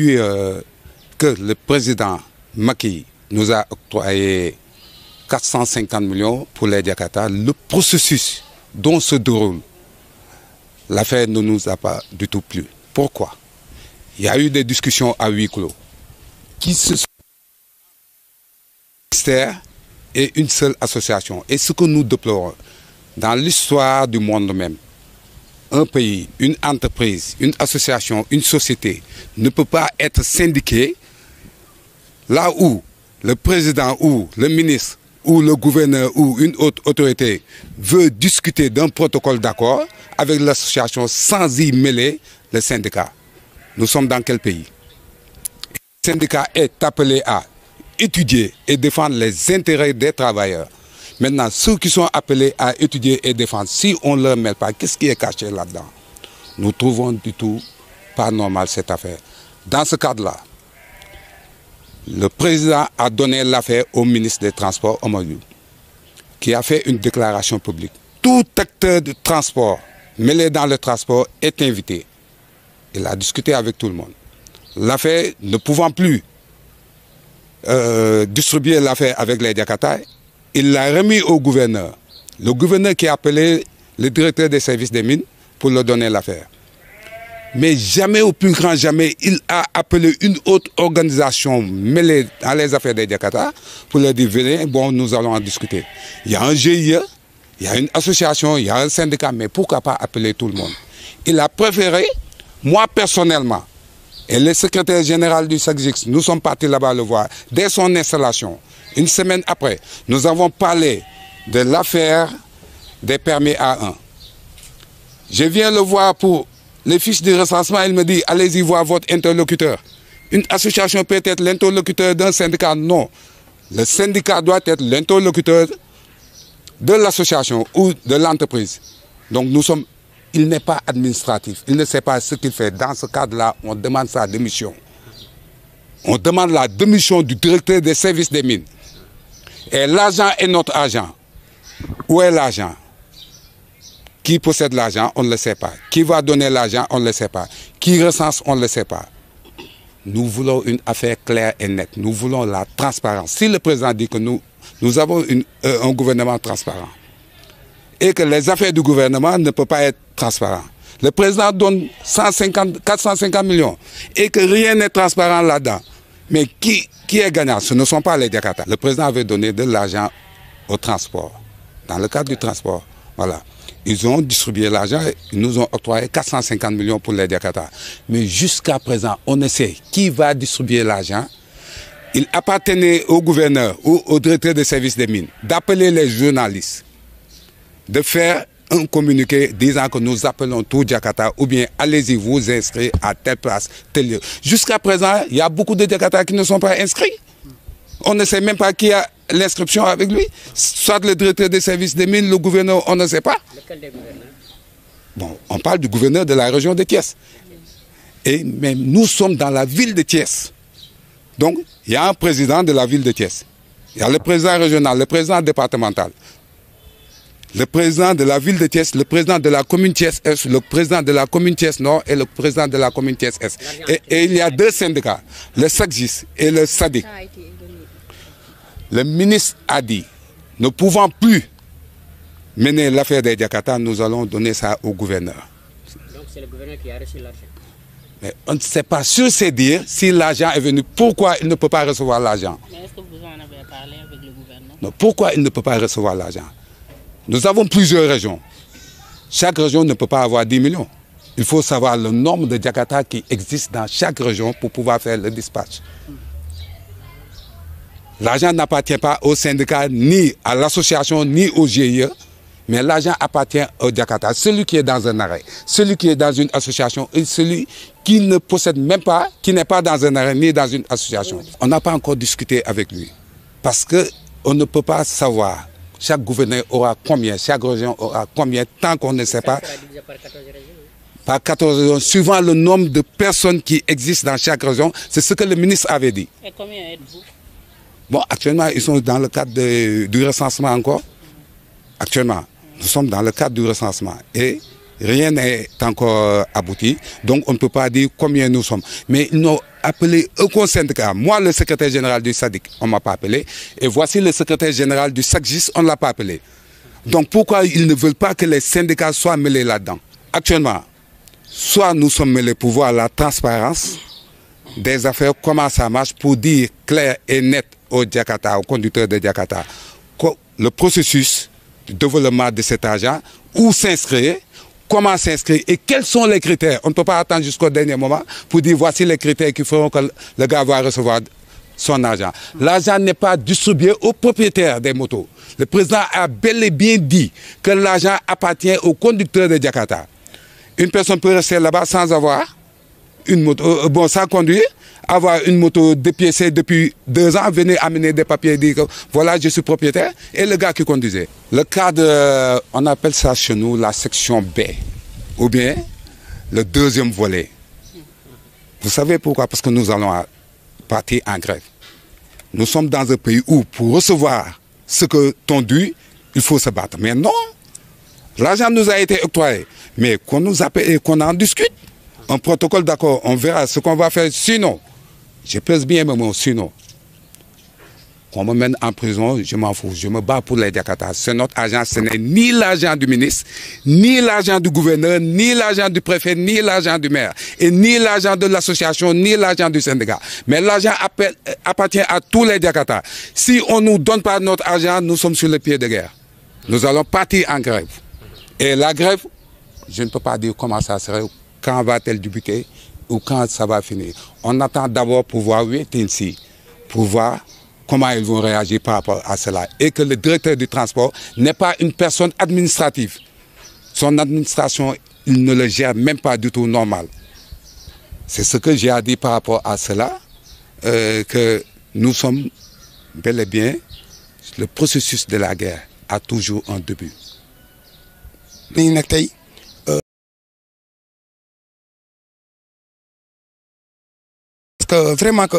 depuis que le président Macky nous a octroyé 450 millions pour les Jakarta, le processus dont se déroule l'affaire ne nous a pas du tout plu. Pourquoi? Il y a eu des discussions à huis clos qui se sont et une seule association. Et ce que nous déplorons, dans l'histoire du monde même, un pays, une entreprise, une association, une société ne peut pas être syndiquée là où le président ou le ministre ou le gouverneur ou une autre autorité veut discuter d'un protocole d'accord avec l'association sans y mêler le syndicat. Nous sommes dans quel pays? Le syndicat est appelé à étudier et défendre les intérêts des travailleurs. Maintenant, ceux qui sont appelés à étudier et défendre, si on ne leur met pas, qu'est-ce qui est caché là-dedans? Nous trouvons du tout pas normal cette affaire. Dans ce cadre-là, le président a donné l'affaire au ministre des Transports, Oumar Youm, qui a fait une déclaration publique. Tout acteur de transport mêlé dans le transport est invité. Il a discuté avec tout le monde. L'affaire, ne pouvant plus distribuer l'affaire avec les Jakarta, il l'a remis au gouverneur. Le gouverneur qui a appelé le directeur des services des mines pour leur donner l'affaire. Mais jamais, au plus grand jamais, il a appelé une autre organisation mêlée dans les affaires des Jakarta pour leur dire, venez, bon, nous allons en discuter. Il y a un GIE, il y a une association, il y a un syndicat, mais pourquoi pas appeler tout le monde? Il a préféré, moi personnellement, et le secrétaire général du SACGIX, nous sommes partis là-bas le voir, dès son installation. Une semaine après, nous avons parlé de l'affaire des permis A1. Je viens le voir pour les fiches de recensement, il me dit, allez-y voir votre interlocuteur. Une association peut être l'interlocuteur d'un syndicat? Non. Le syndicat doit être l'interlocuteur de l'association ou de l'entreprise. Donc nous sommes... Il n'est pas administratif, il ne sait pas ce qu'il fait. Dans ce cadre-là, on demande sa démission. On demande la démission du directeur des services des mines. Et l'argent est notre argent. Où est l'argent? Qui possède l'argent? On ne le sait pas. Qui va donner l'argent? On ne le sait pas. Qui recense? On ne le sait pas. Nous voulons une affaire claire et nette. Nous voulons la transparence. Si le président dit que nous avons un gouvernement transparent, et que les affaires du gouvernement ne peuvent pas être transparentes. Le président donne 450 millions et que rien n'est transparent là-dedans. Mais qui est gagnant? Ce ne sont pas les Jakarta. Le président avait donné de l'argent au transport. Dans le cadre du transport, voilà. Ils ont distribué l'argent, ils nous ont octroyé 450 millions pour les Jakarta. Mais jusqu'à présent, on essaie qui va distribuer l'argent. Il appartenait au gouverneur ou au directeur des services des mines d'appeler les journalistes, de faire un communiqué disant que nous appelons tout Jakarta ou bien allez-y vous inscrire à telle place, tel lieu. Jusqu'à présent, il y a beaucoup de Jakarta qui ne sont pas inscrits. On ne sait même pas qui a l'inscription avec lui. Soit le directeur des services des mines, le gouverneur, on ne sait pas. Lequel des gouverneurs? Bon, on parle du gouverneur de la région de Thiès. Et même nous sommes dans la ville de Thiès. Donc, il y a un président de la ville de Thiès. Il y a le président régional, le président départemental, le président de la ville de Thiès, le président de la commune Thiès-Est, le président de la commune Thiès-Nord et le président de la commune Thiès-Est. Et il y a deux syndicats, le SACGIS et le SADIC. Le ministre a dit, ne pouvant plus mener l'affaire des Jakarta, nous allons donner ça au gouverneur. Donc c'est le gouverneur qui a reçu l'argent. Mais on ne sait pas sur ces dires si l'argent est venu. Pourquoi il ne peut pas recevoir l'argent? Mais est-ce que vous en avez parlé avec le gouverneur? Non, pourquoi il ne peut pas recevoir l'argent? Nous avons plusieurs régions. Chaque région ne peut pas avoir 10 millions. Il faut savoir le nombre de Jakarta qui existe dans chaque région pour pouvoir faire le dispatch. L'argent n'appartient pas au syndicat, ni à l'association, ni au GIE, mais l'argent appartient au Jakarta. Celui qui est dans un arrêt, celui qui est dans une association et celui qui ne possède même pas, qui n'est pas dans un arrêt ni dans une association. On n'a pas encore discuté avec lui parce qu'on ne peut pas savoir. Chaque gouverneur aura combien, chaque région aura combien, tant qu'on ne sait pas. Ça sera divisé par 14 régions. Par 14 régions, suivant le nombre de personnes qui existent dans chaque région. C'est ce que le ministre avait dit. Et combien êtes-vous? Bon, actuellement, ils sont dans le cadre du recensement encore. Actuellement, nous sommes dans le cadre du recensement. Et rien n'est encore abouti. Donc, on ne peut pas dire combien nous sommes. Mais appeler aucun syndicat. Moi, le secrétaire général du SADIC, on ne m'a pas appelé. Et voici le secrétaire général du SACGIS, on ne l'a pas appelé. Donc pourquoi ils ne veulent pas que les syndicats soient mêlés là-dedans? Actuellement, soit nous sommes mêlés pour voir la transparence des affaires, comment ça marche, pour dire clair et net aux Jakarta, aux conducteurs de Jakarta, le processus de développement de cet argent, où s'inscrire, comment s'inscrire et quels sont les critères. On ne peut pas attendre jusqu'au dernier moment pour dire voici les critères qui feront que le gars va recevoir son argent. L'argent n'est pas distribué aux propriétaires des motos. Le président a bel et bien dit que l'argent appartient aux conducteurs de Jakarta. Une personne peut rester là-bas sans avoir une moto, sans conduire, avoir une moto dépiécée depuis 2 ans, venir amener des papiers et dire que voilà, je suis propriétaire, et le gars qui conduisait. Le cadre, on appelle ça chez nous la section B, ou bien le deuxième volet. Vous savez pourquoi? Parce que nous allons partir en grève. Nous sommes dans un pays où, pour recevoir ce que t'on dit, il faut se battre. Mais non, l'argent nous a été octroyé, mais qu'on nous appelle et qu'on en discute. Un protocole d'accord, on verra ce qu'on va faire. Sinon, je pèse bien mes mots, sinon, qu'on me mène en prison, je m'en fous. Je me bats pour les Jakarta. C'est notre argent, ce n'est ni l'argent du ministre, ni l'argent du gouverneur, ni l'argent du préfet, ni l'argent du maire, et ni l'argent de l'association, ni l'argent du syndicat. Mais l'argent appartient à tous les Jakarta. Si on ne nous donne pas notre argent, nous sommes sur le pied de guerre. Nous allons partir en grève. Et la grève, je ne peux pas dire comment ça serait, quand va-t-elle débuter ou quand ça va finir. On attend d'abord pour voir ici, pour voir comment ils vont réagir par rapport à cela. Et que le directeur du transport n'est pas une personne administrative. Son administration, il ne le gère même pas du tout normal. C'est ce que j'ai à dire par rapport à cela, que nous sommes bel et bien, le processus de la guerre a toujours un début. Vraiment que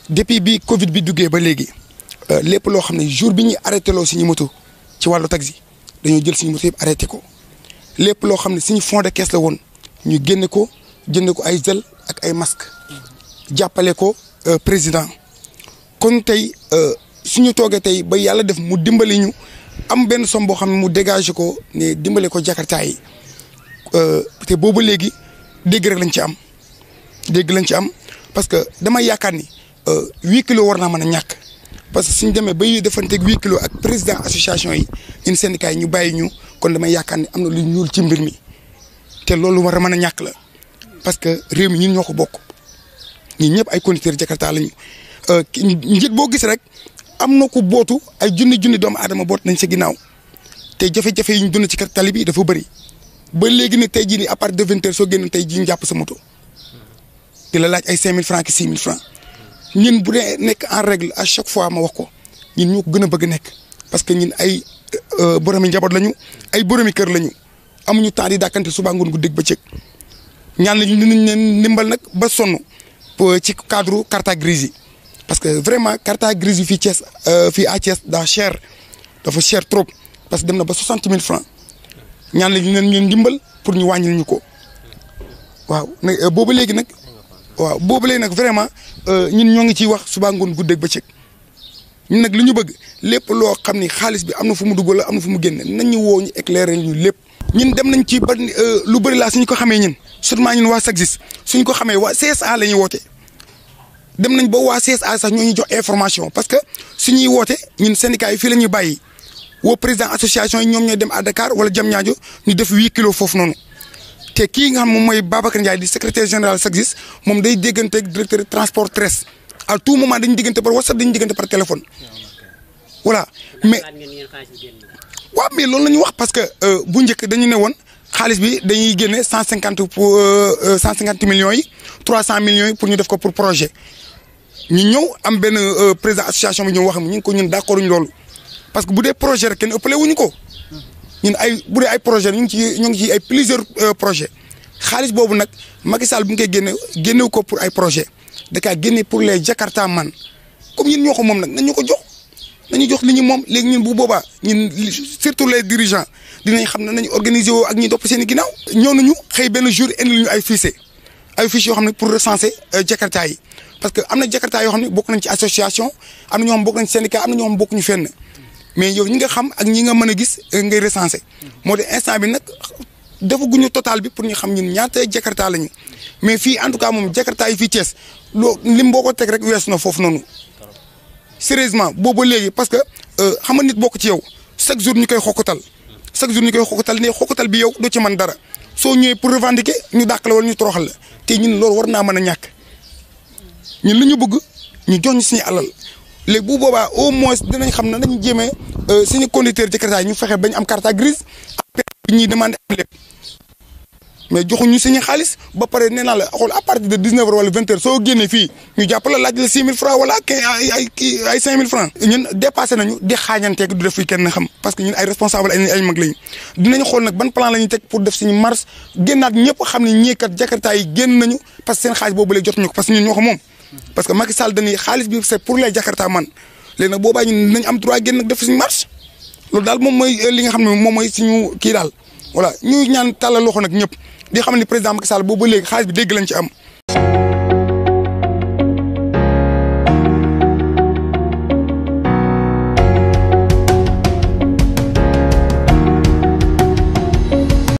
depuis bi Covid bi duggee ba léegi lépp loo xam ne jour bi ñuy arrêté loo suñu moto ci wàllu taxi dañoo jël suñu moto yëpp arrêté ko lépp loo xam ne suñu fond de caisse la woon ñu génne ko jënd ko ay gel ak ay masque jàppale ko président kon tey suñu toogee tey ba yàlla def mu dimbali ñu am benn somme boo xam ne mu dégagé ko ne dimbale ko Jakarta yi te boobu léegi dégg rek lañ ci am parce que dama yaakaar ni 8 kilos war naa mën a ñàkk parce que suñu demee ba ñuy defanteeg 8 kilos ak président association yi ñun syndicat yi ñu bàyyi ñu kon damay yaakaar ni am na lu ñuul ci mbir mi te loolu war a mën a ñàkk la parce que réew mi ñun ñoo ko bokk ñun ñëpp ay conducteurs Jakarta lañu njët boo gis rek am na ku bootu ay junni doomu aadama boot nañ sa ginnaaw te jafe-jafe yi ñu dund ci tali bi dafa bëri ba léegi ne tey jii nii à part de 20 heures soo génnoon tey jii ñu jàpp sa moto. di la laaj ay 5000 francs ki 6000 francs ñun bu dee nekk en règle à chaque fois ma wax ko ñun ñoo ko gën a bëgg nekk parce que ñun ay boromi njaboot lañu ay boromi kër lañu amuñu temps di dàkkante suba ngoon gu dégg ba cëg ñaan lañu dinañ leen ndimbal nag ba sonn ci cadre carte grise yi parce que vraiment carte grise yi fii Thiès fii à Thiès dafa cher trop parce que dem na ba 60 000 francs ñaan lañu leen ndimbal pour ñu wàññil ñu ko waaw nag boobu léegi nag. waaw boobu léegi nag vraiment ñun ñoo ngi ciy wax suba ngoon guddeeg bëccëg ñun nag li ñu bëgg lépp loo xam ni xaalis bi am na fu mu dugg la am na fu mu génne nañ ñu woo ñu éclairer ñu lépp. ñun dem nañ ci ba lu bëri laa suñu ko xamee ñun surtout ñun waa SACGIS suñu ko xamee waa CSA la ñuy woote dem nañ ba waa CSA sax ñoo ñuy jox information parce que suñuy woote ñun syndicat yi fii la ñuy bàyyi woo président association yi ñoom ñooy dem à Dakar wala Diamniadio ñu def 8 kilos foofu noonu. te kii nga xam moom mooy Babacar Ndiaye di secrétaire général SACGIS moom day déggante ak directeur de transport terrestre à tout moment dañuy diggante par WhatsApp dañuy diggante par téléphone voilà. mais waaw mais loolu la ñu wax parce que bu njëkk dañu ne woon xaalis bi dañuy génne 150 millions yi 300 millions yi pour ñu def ko pour projet ñu ñëw am benn président association bi ñëw wax ñu ngi ko ñun d'accord ñu loolu parce que bu dee projet rek kenn ëppale wuñu ko. ñun bu dee ay projet ñu ngi ci ay plusieurs projets xaalis boobu nag Macky Sall bu ñu koy génnewu ko pour ay projet da kaa génne pour les Jakarta man comme ñun ñoo ko moom nag nañu ko jox nañu jox li ñu moom léegi ñun bu boobaa ñun surtout les dirigeants dinañ xam ne nañu organiser woo ak ñi topp seen i ginnaaw. ñëw nañu xëy benn jour indil ñu ay fiches yoo xam ne pour recenser Jakarta yi parce que am na jakarta yoo xam ne bokk nañ ci association am na ñoo xam bokk nañ ci syndicat am na ñoo xam bokkuñu fenn mais yow ñi nga xam ak ñi nga mën a gis ngay recenser moo tax instant bi nag defaguñu total bi pour ñu xam ñun ñaata jakarta lañu mais fii en tout cas moom jakarta yi fii Thiès loo lim boo ko teg rek weesu na foofu noonu sérieusement boobu ba léegi parce que xam nga nit bokk ci yow chaque jour ñu koy xokkatal ne xokkatal bi yow doo ci mën dara soo ñëwee pour revendiquer ñu dàq la wala ñu toroxal la te ñun loolu war naa mën a ñàkk ñun li ñu bëgg ñu jox ñu suñu alal léegi bu boobaa au moins dinañ xam ne dañu jéemee suñu conducteur jakarta yi ñu fexe bañ am carte grise ak bi ñuy demandé am lépp mais joxuñu suñu xaalis ba pare nee naa la xool à partir de 19h wala 20h soo génnee fii ñu jàpp la laaj la 6 000 francs wala ay 5 000 francs ñun dépassé nañu di xaañanteeg du def fi kenn xam parce que ñun ay responsable ay mag lañu dinañ xool nag ban plan la ñuy teg pour def suñu marche génnaat ñëpp xam ne ñii kat jakarta yi génn nañu parce que seen xaalis boobu léegi jotuñu ko parce que ñun ñoo ko moom parce que Macky Sall dañuy xaalis bi c'est pour les jakarta man léegi nag boobaa ñun nañ am droit génn nag def suñu marche loolu daal moom mooy li nga xam ne moom mooy suñu kii daal voilà ñu ñaan tàllal loxo nag ñëpp di xam ne président Macky Sall boobu ba léegi xaalis bi dégg lañ ci am